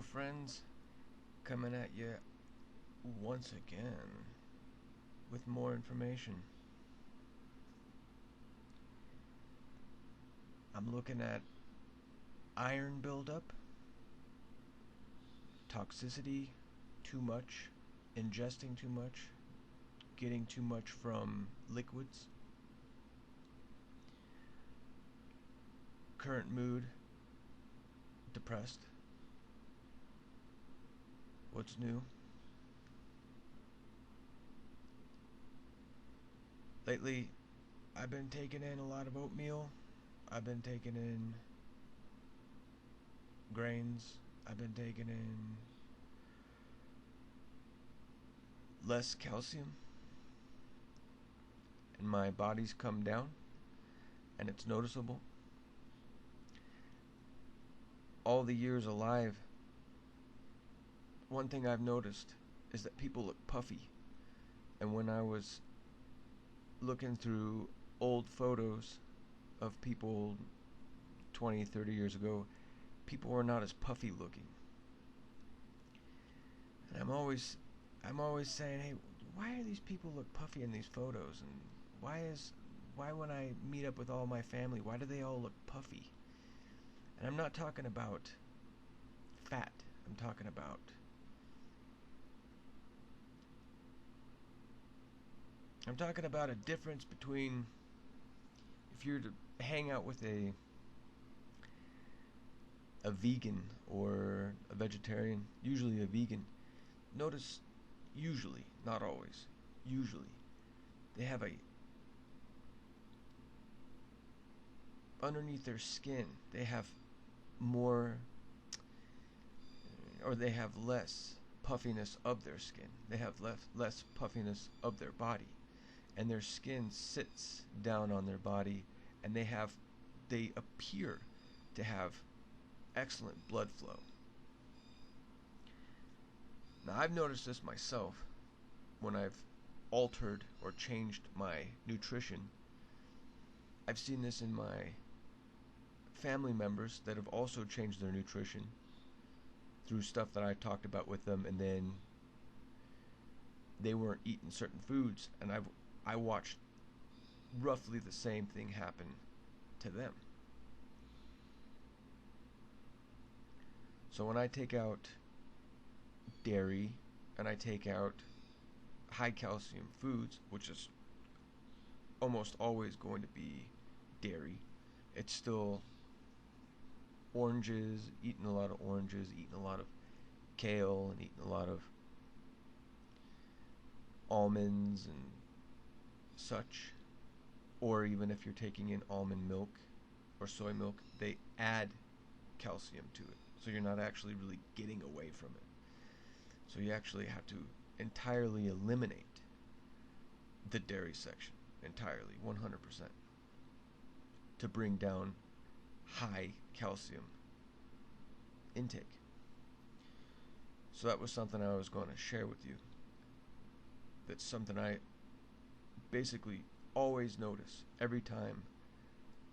friends, coming at you once again with more information. I'm looking at iron buildup, toxicity, too much, ingesting too much, getting too much from liquids, current mood, depressed, what's new. Lately, I've been taking in a lot of oatmeal. I've been taking in grains. I've been taking in less calcium. And my body's come down. And it's noticeable. All the years alive, one thing I've noticed is that people look puffy. And when I was looking through old photos of people 20, 30 years ago, people were not as puffy looking. And I'm always saying, hey, why are these people look puffy in these photos? And why when I meet up with all my family, why do they all look puffy? And I'm not talking about fat. I'm talking about a difference between if you're to hang out with a vegan or a vegetarian, usually a vegan. Notice, usually, not always, usually, they have underneath their skin, they have more, or they have less puffiness of their skin. They have less puffiness of their body. And their skin sits down on their body, and they appear to have excellent blood flow. Now, I've noticed this myself when I've altered or changed my nutrition. I've seen this in my family members that have also changed their nutrition through stuff that I talked about with them, and then they weren't eating certain foods, and I watched roughly the same thing happen to them. So when I take out dairy and I take out high calcium foods, which is almost always going to be dairy, it's still oranges, eating a lot of oranges, eating a lot of kale, and eating a lot of almonds and such. Or even if you're taking in almond milk or soy milk, they add calcium to it. So you're not actually really getting away from it. So you actually have to entirely eliminate the dairy section, entirely, 100%, to bring down high calcium intake. So that was something I was going to share with you. That's something I basically always notice every time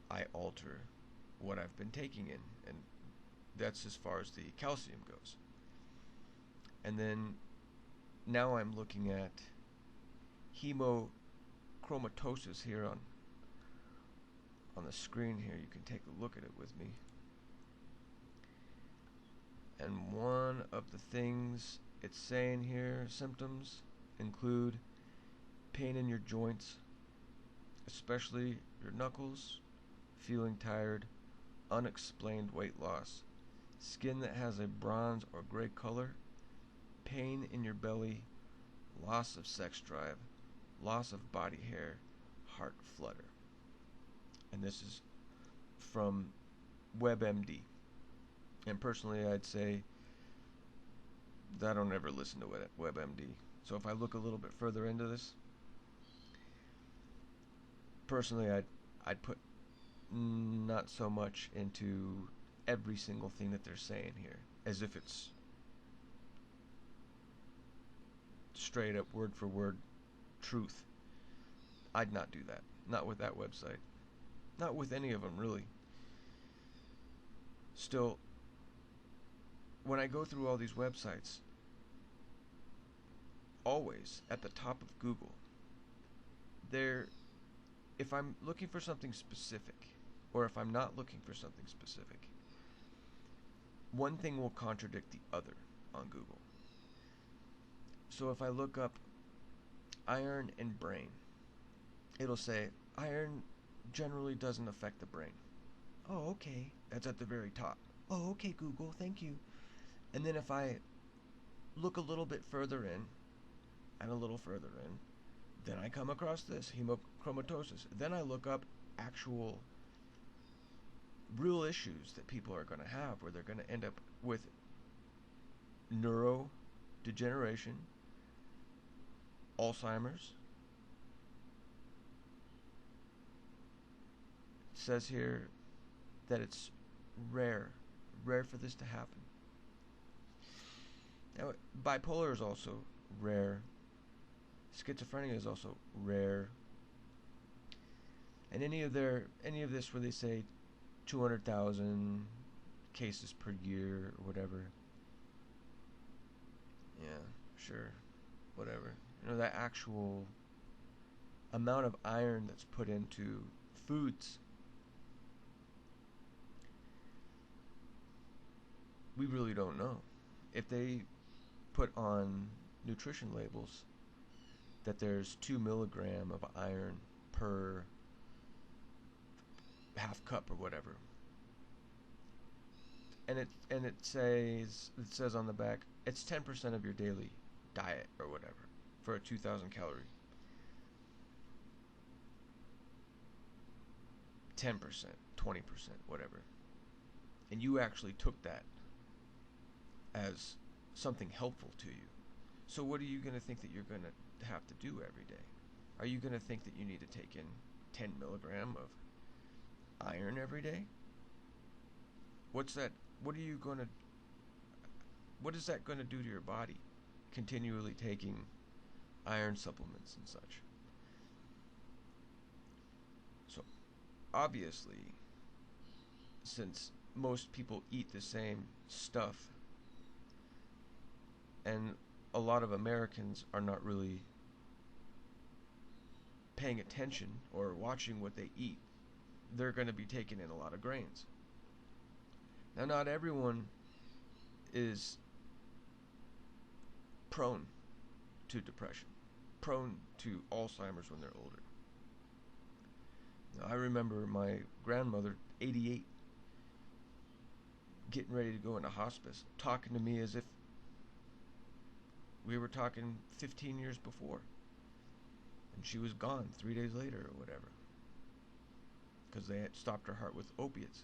I alter what I've been taking in, and that's as far as the calcium goes. And then now I'm looking at hemochromatosis here on the screen here. You can take a look at it with me. And one of the things it's saying here, symptoms include pain in your joints, especially your knuckles, feeling tired, unexplained weight loss, skin that has a bronze or gray color, pain in your belly, loss of sex drive, loss of body hair, heart flutter. And this is from WebMD. And personally, I'd say that I don't ever listen to WebMD. So if I look a little bit further into this, personally, I'd put not so much into every single thing that they're saying here, as if it's straight up word for word truth. I'd not do that. Not with that website. Not with any of them, really. Still, when I go through all these websites, always at the top of Google, there, if I'm looking for something specific, or if I'm not looking for something specific, one thing will contradict the other on Google. So if I look up iron and brain, it'll say iron generally doesn't affect the brain. Oh, okay. That's at the very top. Oh, okay, Google, thank you. And then if I look a little bit further in, and a little further in, then I come across this, hemochromatosis. Then I look up actual real issues that people are going to have, where they're going to end up with neurodegeneration, Alzheimer's. It says here that it's rare for this to happen. Now, bipolar is also rare. Schizophrenia is also rare. And any of this where they say 200,000 cases per year or whatever. Yeah, sure. Whatever. You know, that actual amount of iron that's put into foods, we really don't know. If they put on nutrition labels that there's 2 milligram of iron per half cup or whatever, and it says on the back it's 10% of your daily diet or whatever for a 2,000 calorie. 10%, 20%, whatever. And you actually took that as something helpful to you. So what are you going to think that you're going to have to do every day? Are you going to think that you need to take in 10 milligram of iron every day? What's that? What are you going to? What is that going to do to your body? Continually taking iron supplements and such. So obviously, since most people eat the same stuff, and a lot of Americans are not really paying attention or watching what they eat, they're going to be taking in a lot of grains. Now, not everyone is prone to depression, prone to Alzheimer's when they're older. Now, I remember my grandmother, 88, getting ready to go into hospice, talking to me as if we were talking 15 years before. And she was gone 3 days later or whatever, because they had stopped her heart with opiates.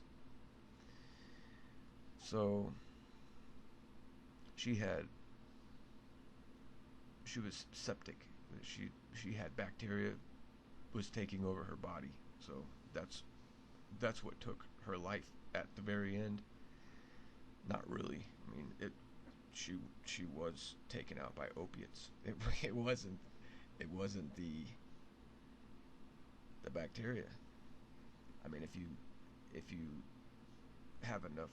So she was septic. She had bacteria was taking over her body. So that's what took her life at the very end. Not really. I mean, she was taken out by opiates. It wasn't the bacteria. I mean, if you have enough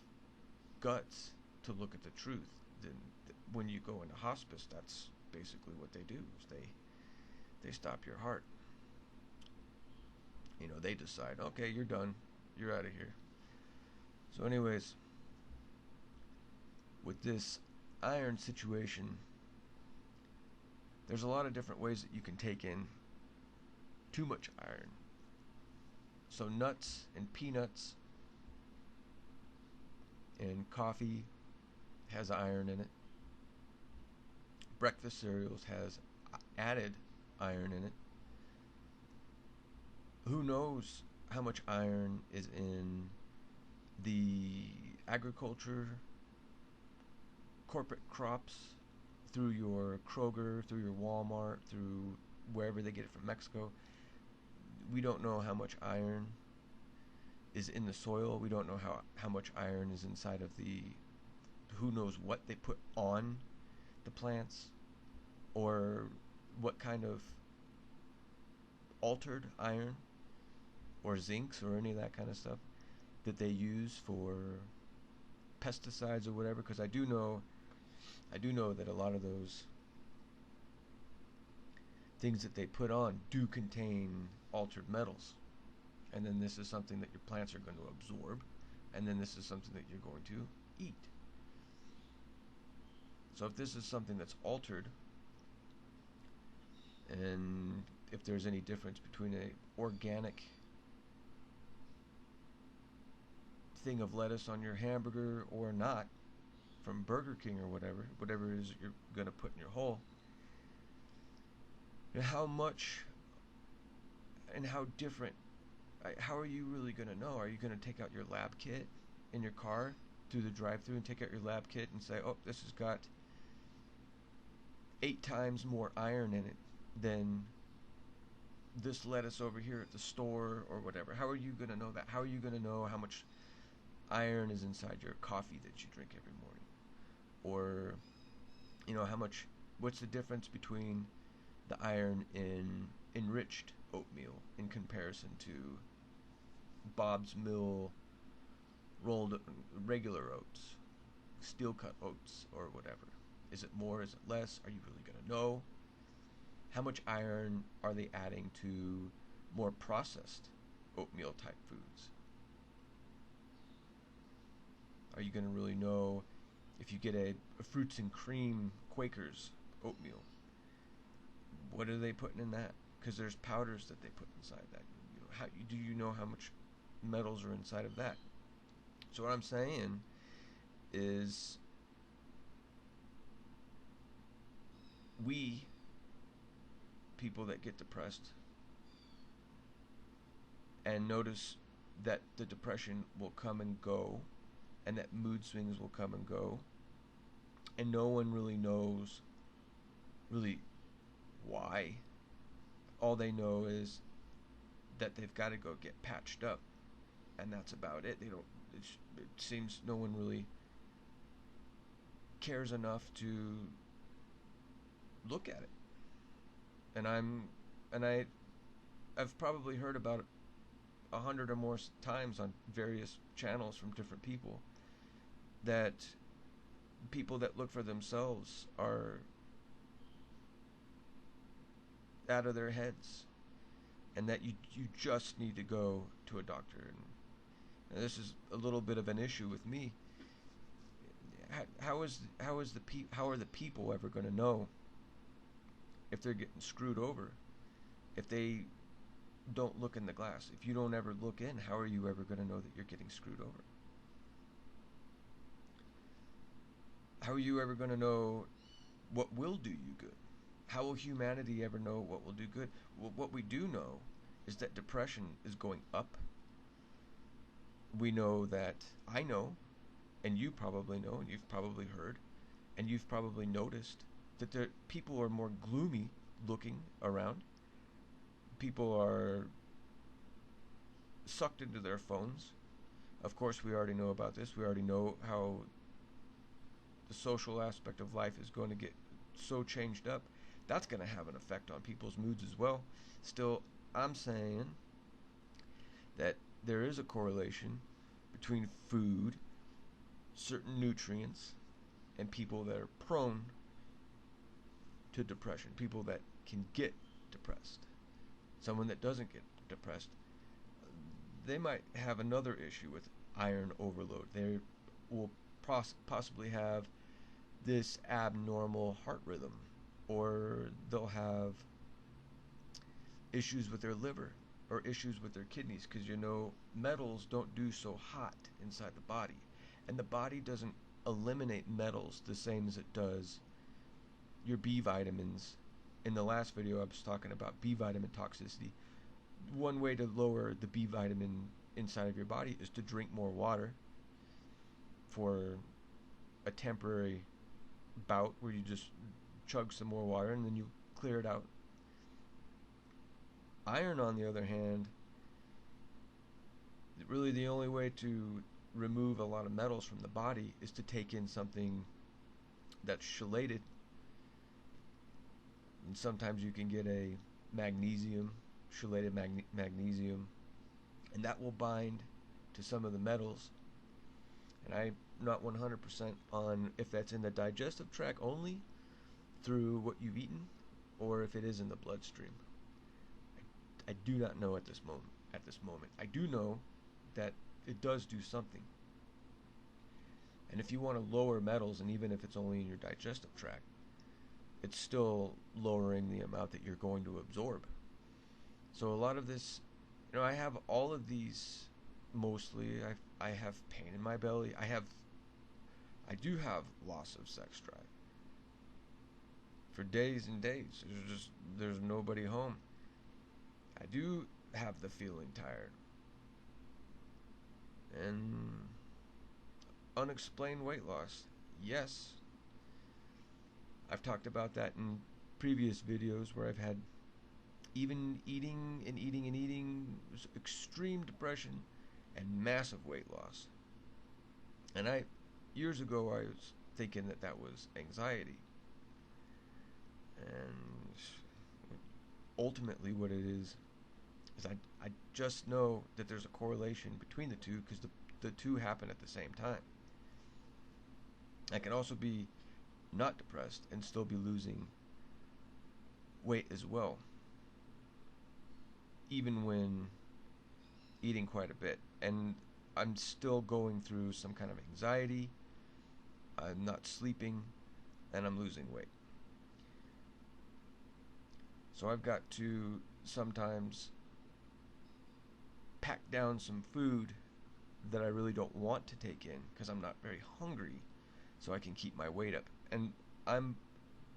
guts to look at the truth, then when you go into hospice, that's basically what they do. Is they stop your heart. You know, they decide, okay, you're done, you're out of here. So anyways, with this iron situation, there's a lot of different ways that you can take in too much iron. So nuts and peanuts and coffee has iron in it. Breakfast cereals has added iron in it. Who knows how much iron is in the agriculture, corporate crops, through your Kroger, through your Walmart, through wherever they get it from Mexico. We don't know how much iron is in the soil. We don't know how much iron is inside of who knows what they put on the plants, or what kind of altered iron or zincs or any of that kind of stuff that they use for pesticides or whatever, because I do know that a lot of those things that they put on do contain altered metals. And then this is something that your plants are going to absorb, and then this is something that you're going to eat. So if this is something that's altered, and if there's any difference between a organic thing of lettuce on your hamburger or not, from Burger King or whatever it is that you're going to put in your hole, how much and how different, how are you really going to know? Are you going to take out your lab kit in your car through the drive-thru and take out your lab kit and say, oh, this has got 8 times more iron in it than this lettuce over here at the store or whatever? How are you going to know that? How are you going to know how much iron is inside your coffee that you drink every morning? Or, what's the difference between the iron in enriched oatmeal in comparison to Bob's Mill rolled regular oats, steel cut oats, or whatever? Is it more? Is it less? Are you really going to know? How much iron are they adding to more processed oatmeal type foods? Are you going to really know if you get a fruits and cream Quaker's oatmeal? What are they putting in that? Because there's powders that they put inside that. Do you know how much metals are inside of that? So what I'm saying is, we people that get depressed and notice that the depression will come and go, and that mood swings will come and go, and no one really knows why. All they know is that they've got to go get patched up, and that's about it. It seems no one really cares enough to look at it. And I've probably heard about it 100 or more times on various channels from different people, that people that look for themselves are out of their heads, and that you just need to go to a doctor. And this is a little bit of an issue with me. How are the people ever going to know if they're getting screwed over if they don't look in the glass? If you don't ever look in, how are you ever going to know that you're getting screwed over? How are you ever going to know what will do you good? How will humanity ever know what will do good? Well, what we do know is that depression is going up. We know that, I know, and you probably know, and you've probably heard, and you've probably noticed that people are more gloomy looking around. People are sucked into their phones. Of course, we already know about this. We already know how the social aspect of life is going to get so changed up. That's going to have an effect on people's moods as well. Still, I'm saying that there is a correlation between food, certain nutrients, and people that are prone to depression, people that can get depressed. Someone that doesn't get depressed, they might have another issue with iron overload. They will possibly have this abnormal heart rhythm, or they'll have issues with their liver or issues with their kidneys, because metals don't do so hot inside the body, and the body doesn't eliminate metals the same as it does your B vitamins. In the last video I was talking about B vitamin toxicity. One way to lower the B vitamin inside of your body is to drink more water for a temporary bout where you just chug some more water and then you clear it out. Iron, on the other hand, really the only way to remove a lot of metals from the body is to take in something that's chelated. And sometimes you can get a magnesium, chelated magnesium, and that will bind to some of the metals. And I not 100% on if that's in the digestive tract only through what you've eaten, or if it is in the bloodstream. I do not know at this moment. I do know that it does do something. And if you want to lower metals, and even if it's only in your digestive tract, it's still lowering the amount that you're going to absorb. So a lot of this, I have all of these mostly. I have pain in my belly. I do have loss of sex drive. For days and days, there's nobody home. I do have the feeling tired. And unexplained weight loss. Yes. I've talked about that in previous videos where I've had even eating, extreme depression, and massive weight loss. And years ago I was thinking that was anxiety. And ultimately what it is I just know that there's a correlation between the two, because the two happen at the same time. I can also be not depressed and still be losing weight as well, even when eating quite a bit. And I'm still going through some kind of anxiety, I'm not sleeping, and I'm losing weight. So I've got to sometimes pack down some food that I really don't want to take in because I'm not very hungry, so I can keep my weight up. And I'm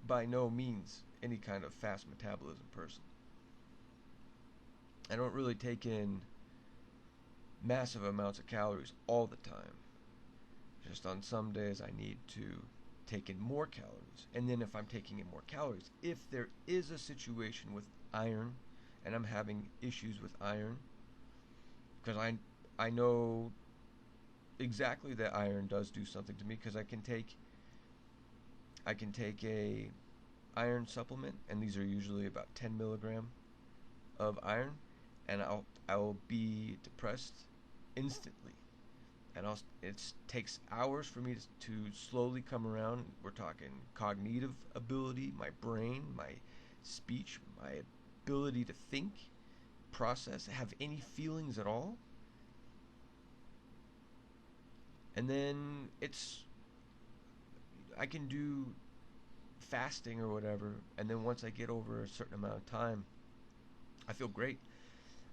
by no means any kind of fast metabolism person. I don't really take in massive amounts of calories all the time. Just on some days I need to take in more calories. And then if I'm taking in more calories, if there is a situation with iron and I'm having issues with iron, because I know exactly that iron does do something to me, because I can take a iron supplement, and these are usually about 10 milligram of iron, and I'll be depressed instantly. And it takes hours for me to slowly come around. We're talking cognitive ability, my brain, my speech, my ability to think, process, have any feelings at all. And then I can do fasting or whatever, and then once I get over a certain amount of time, I feel great.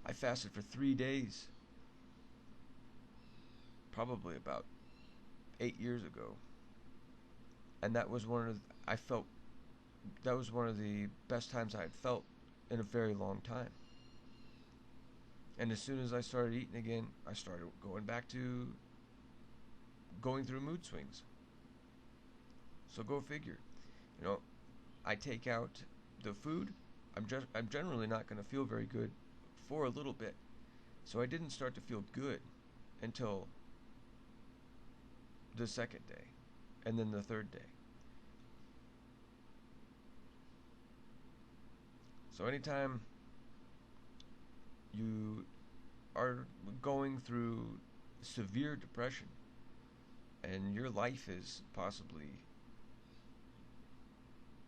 I fasted for 3 days, probably about 8 years ago, and that was one of the best times I had felt in a very long time. And as soon as I started eating again, I started going through mood swings. So go figure. I take out the food, I'm generally not going to feel very good for a little bit. So I didn't start to feel good until the second day, and then the third day. So anytime you are going through severe depression and your life is possibly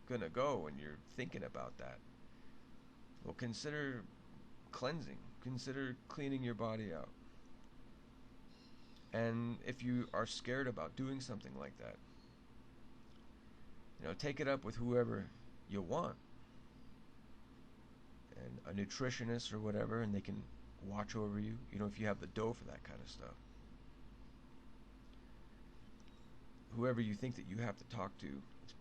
gonna go and you're thinking about that, well, consider cleansing, consider cleaning your body out. And if you are scared about doing something like that, take it up with whoever you want, and a nutritionist or whatever, and they can watch over you, if you have the dough for that kind of stuff. Whoever you think that you have to talk to, it's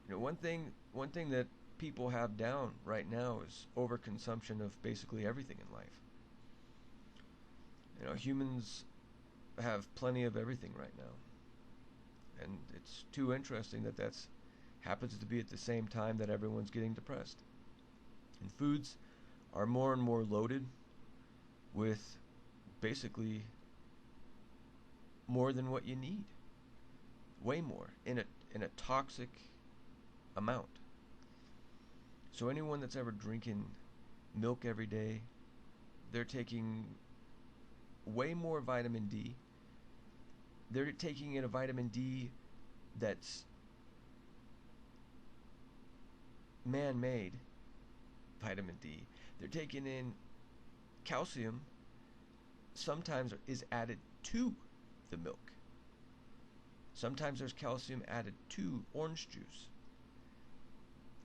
one thing that people have down right now is overconsumption of basically everything in life. Humans have plenty of everything right now, and it's too interesting that that's happens to be at the same time that everyone's getting depressed. And foods are more and more loaded with basically more than what you need, way more, in a toxic amount. So anyone that's ever drinking milk every day, they're taking way more vitamin D. They're taking in a vitamin D that's man-made vitamin D. They're taking in calcium, sometimes is added to the milk. Sometimes there's calcium added to orange juice.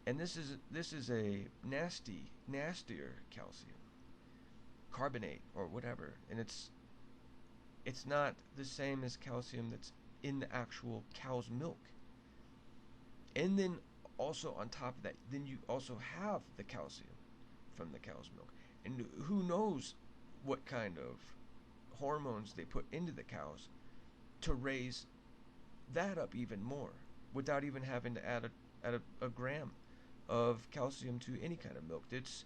And this is a nastier calcium. Carbonate or whatever. And it's not the same as calcium that's in the actual cow's milk. And then also on top of that, then you also have the calcium from the cow's milk. And who knows what kind of hormones they put into the cows to raise that up even more without even having to add a gram of calcium to any kind of milk. It's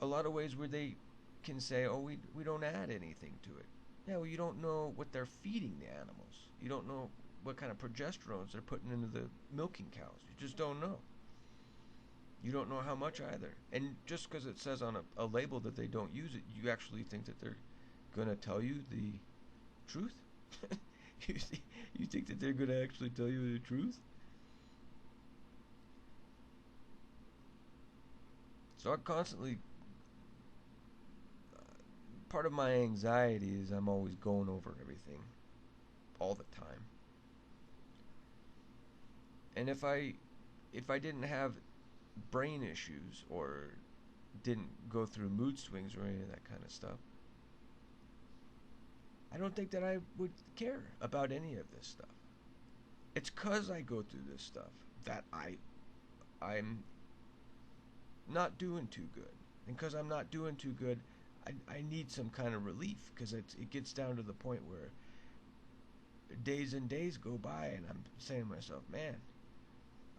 a lot of ways where they can say, oh, we don't add anything to it. Yeah, well, you don't know what they're feeding the animals. You don't know what kind of progesterones they're putting into the milking cows. You just don't know. You don't know how much either. And just because it says on a label that they don't use it, you actually think that they're going to tell you the truth? You think that they're going to actually tell you the truth? So I constantly, part of my anxiety is I'm always going over everything all the time. And if I didn't have brain issues or didn't go through mood swings or any of that kind of stuff, I don't think that I would care about any of this stuff. It's 'cause I go through this stuff that I'm not doing too good. And 'cause I'm not doing too good, I need some kind of relief, because it gets down to the point where days and days go by and I'm saying to myself, man,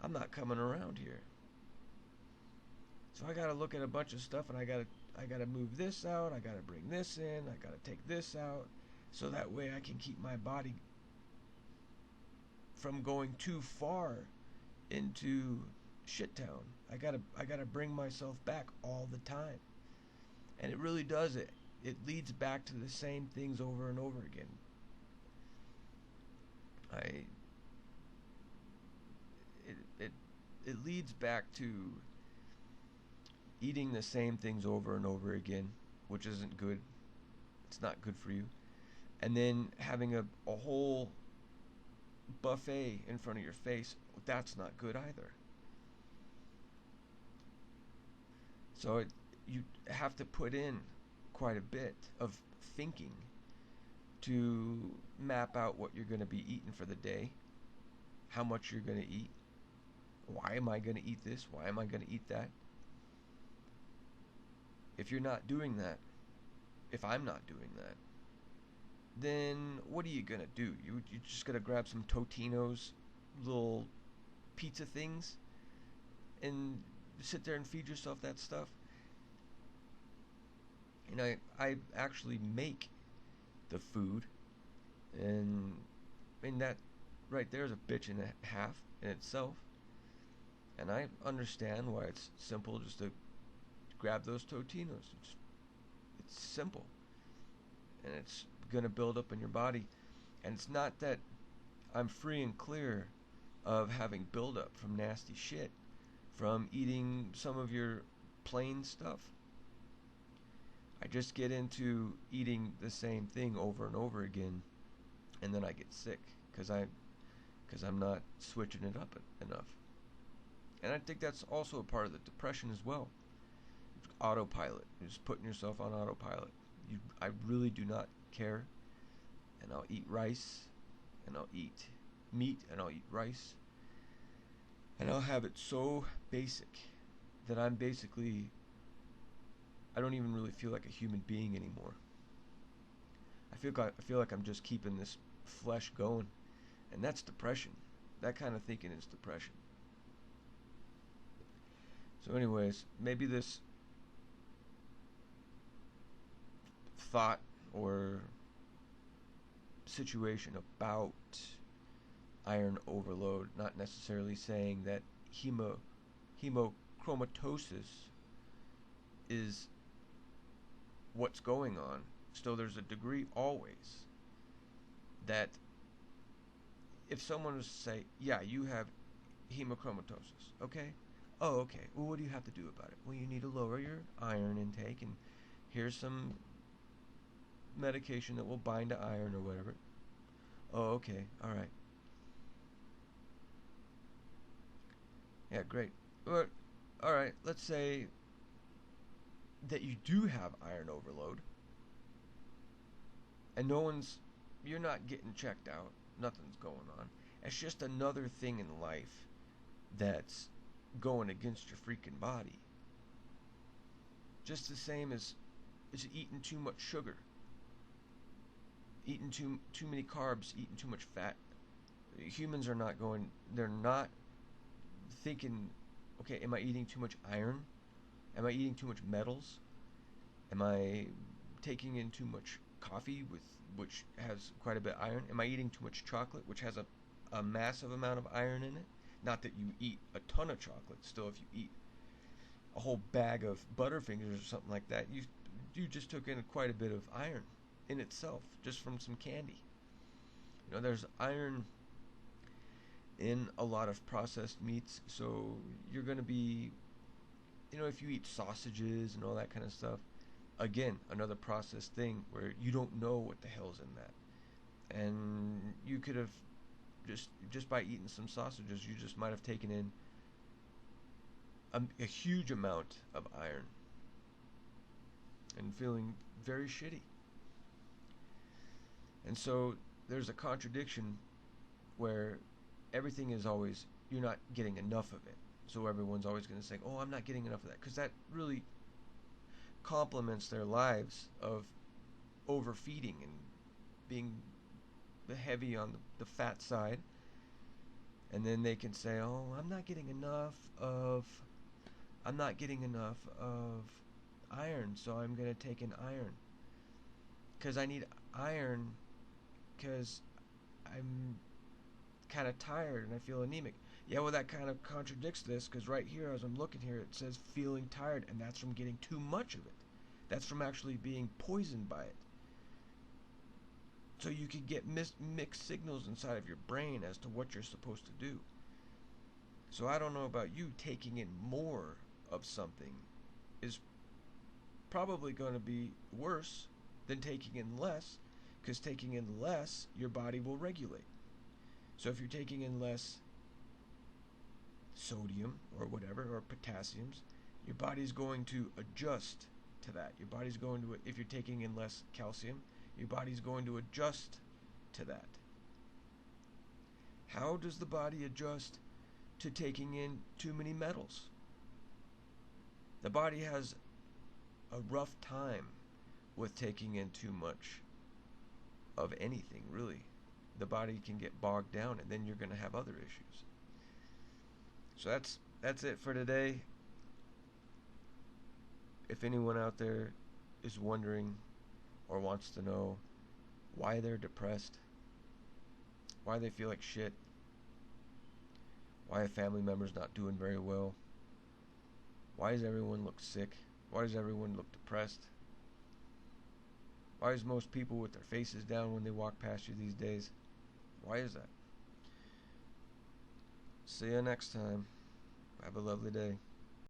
I'm not coming around here. So I gotta look at a bunch of stuff, and I gotta move this out, I gotta bring this in, I gotta take this out, so that way I can keep my body from going too far into shit town. I gotta bring myself back all the time. And it really does it. It leads back to the same things over and over again. It leads back to eating the same things over and over again, which isn't good. It's not good for you. And then having a whole buffet in front of your face, that's not good either. So you have to put in quite a bit of thinking to map out what you're going to be eating for the day, how much you're going to eat, why am I going to eat this, why am I going to eat that. If you're not doing that, if I'm not doing that, then what are you going to do? You're just going to grab some Totino's little pizza things and sit there and feed yourself that stuff? And I actually make the food, and I mean, that right there is a bitch and a half in itself. And I understand why it's simple just to grab those Totinos. It's simple, and it's gonna build up in your body. And it's not that I'm free and clear of having buildup from nasty shit from eating some of your plain stuff. I just get into eating the same thing over and over again, and then I get sick because I'm not switching it up enough. And I think that's also a part of the depression as well. Autopilot. You're just putting yourself on autopilot. I really do not care, and I'll eat rice, and I'll eat meat, and I'll eat rice, and I'll have it so basic that I don't even really feel like a human being anymore. I feel like I'm just keeping this flesh going, and that's depression. That kind of thinking is depression. So anyways, maybe this thought or situation about iron overload, not necessarily saying that hemochromatosis is what's going on, So there's a degree always that if someone was to say, yeah, you have hemochromatosis, okay? Oh, okay. Well, what do you have to do about it? Well, you need to lower your iron intake, and here's some medication that will bind to iron or whatever. Oh, okay. All right. Yeah, great. Well, all right. Let's say that you do have iron overload, and you're not getting checked out. Nothing's going on. It's just another thing in life that's going against your freaking body. Just the same as eating too much sugar, eating too many carbs, eating too much fat. Humans are not going. They're not thinking, okay, am I eating too much iron? Am I eating too much metals? Am I taking in too much coffee which has quite a bit of iron? Am I eating too much chocolate, which has a massive amount of iron in it? Not that you eat a ton of chocolate. Still, if you eat a whole bag of Butterfingers or something like that, you just took in quite a bit of iron in itself just from some candy. There's iron in a lot of processed meats, so you're going to be, if you eat sausages and all that kind of stuff, again, another processed thing where you don't know what the hell's in that. And you could have just by eating some sausages, you just might have taken in a huge amount of iron and feeling very shitty. And so there's a contradiction where everything is always, you're not getting enough of it. So everyone's always going to say, oh, I'm not getting enough of that, because that really complements their lives of overfeeding and being heavy on the fat side. And then they can say, oh, I'm not getting enough of iron, so I'm going to take in iron. Because I need iron because I'm kind of tired and I feel anemic. Yeah, well, that kind of contradicts this, because right here, as I'm looking here, it says feeling tired, and that's from getting too much of it. That's from actually being poisoned by it. So you could get mixed signals inside of your brain as to what you're supposed to do. So I don't know about you, taking in more of something is probably going to be worse than taking in less, because taking in less, your body will regulate. So if you're taking in less sodium or whatever, or potassiums, your body's going to adjust to that. Your body's going to, if you're taking in less calcium, your body's going to adjust to that. How does the body adjust to taking in too many metals? The body has a rough time with taking in too much of anything, really. The body can get bogged down, and then you're going to have other issues. So that's it for today. If anyone out there is wondering or wants to know why they're depressed, why they feel like shit, why a family member's not doing very well, why does everyone look sick, why does everyone look depressed, why is most people with their faces down when they walk past you these days, why is that? See you next time. Have a lovely day.